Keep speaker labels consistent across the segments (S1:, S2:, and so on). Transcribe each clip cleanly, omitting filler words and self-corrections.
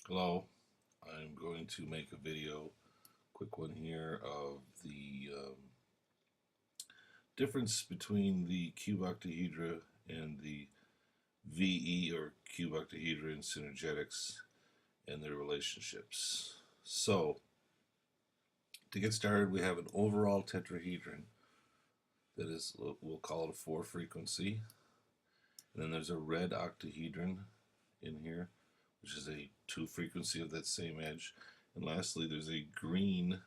S1: Hello, I'm going to make a video, quick one here, of the difference between the cube octahedra and the VE or cube octahedron synergetics and their relationships. So, to get started, we have an overall tetrahedron that is, we'll call it a 4 frequency, and then there's a red octahedron in here, which is a 2 frequency of that same edge. And lastly, there's a green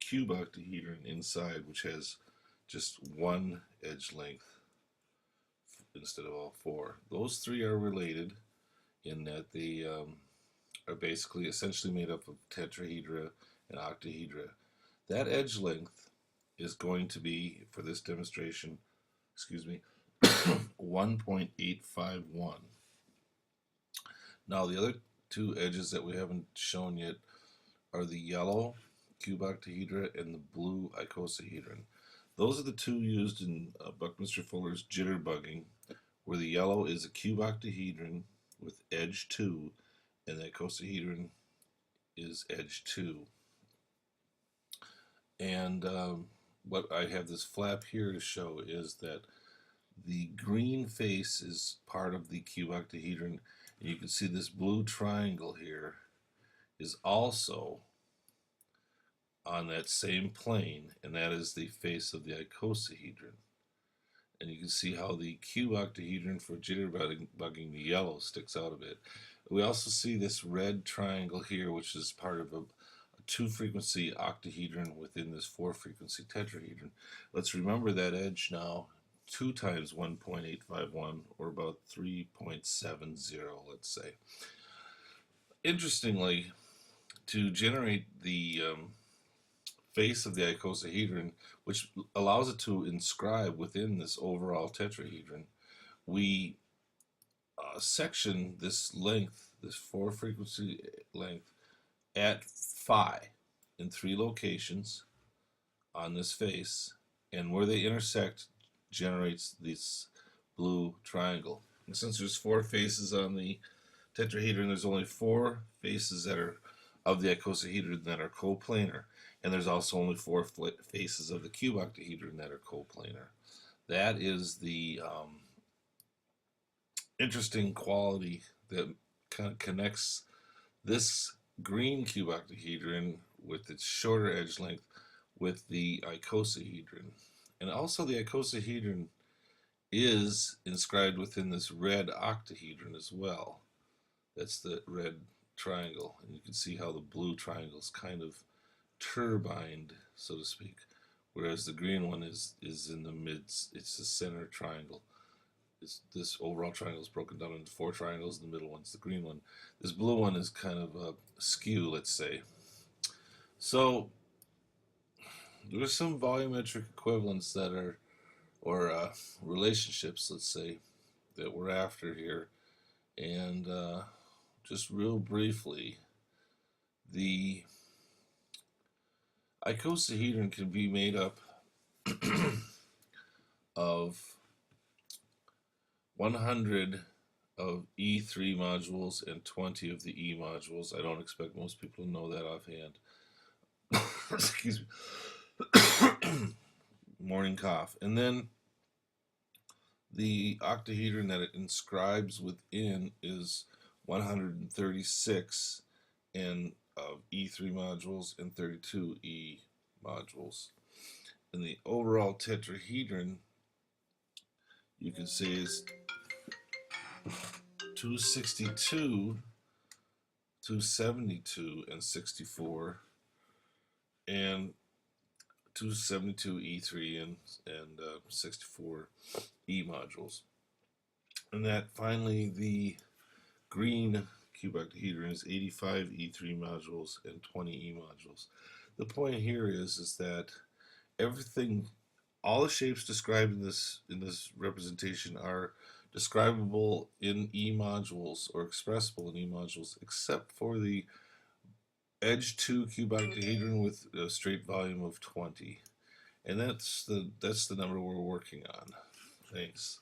S1: cube octahedron inside, which has just one edge length instead of all 4. Those 3 are related in that they are basically essentially made up of tetrahedra and octahedra. That edge length is going to be, for this demonstration, 1.851. Now the other 2 edges that we haven't shown yet are the yellow cube octahedra and the blue icosahedron. Those are the 2 used in Buckminster Fuller's jitterbugging, where the yellow is a cube octahedron with edge 2 and the icosahedron is edge 2. And what I have this flap here to show is that the green face is part of the cube octahedron, and you can see this blue triangle here is also on that same plane, and that is the face of the icosahedron. And you can see how the cube octahedron for jitterbugging the yellow sticks out a bit. We also see this red triangle here, which is part of a 2 frequency octahedron within this 4 frequency tetrahedron. Let's remember that edge now. 2 times 1.851, or about 3.70, let's say. Interestingly, to generate the face of the icosahedron, which allows it to inscribe within this overall tetrahedron, we section this length, this 4 frequency length, at phi in 3 locations on this face, and where they intersect generates this blue triangle. And since there's 4 faces on the tetrahedron, there's only 4 faces that are of the icosahedron that are coplanar, and there's also only 4 faces of the cube octahedron that are coplanar. That is the interesting quality that kind of connects this green cube octahedron with its shorter edge length with the icosahedron. And also the icosahedron is inscribed within this red octahedron as well. That's the red triangle, and you can see how the blue triangle is kind of turbined, so to speak, whereas the green one is in the midst. It's the center triangle. This overall triangle is broken down into 4 triangles. The middle one's the green one. This blue one is kind of skew, let's say. So there's some volumetric equivalents that are, or relationships, let's say, that we're after here. And just real briefly, the icosahedron can be made up of 100 of E3 modules and 20 of the E modules. I don't expect most people to know that offhand. Excuse me. Morning cough. And then the octahedron that it inscribes within is 136 and of E3 modules and 32 E modules. And the overall tetrahedron, you can see, is 262, 272, and 64, and 272 E3 and 64 E modules. And that finally the green cube octahedron is 85 E3 modules and 20 E modules. The point here is that everything, all the shapes described in this representation are describable in E modules or expressible in E modules, except for the edge 2 cube octahedron with a straight volume of 20. And that's the number we're working on. Thanks.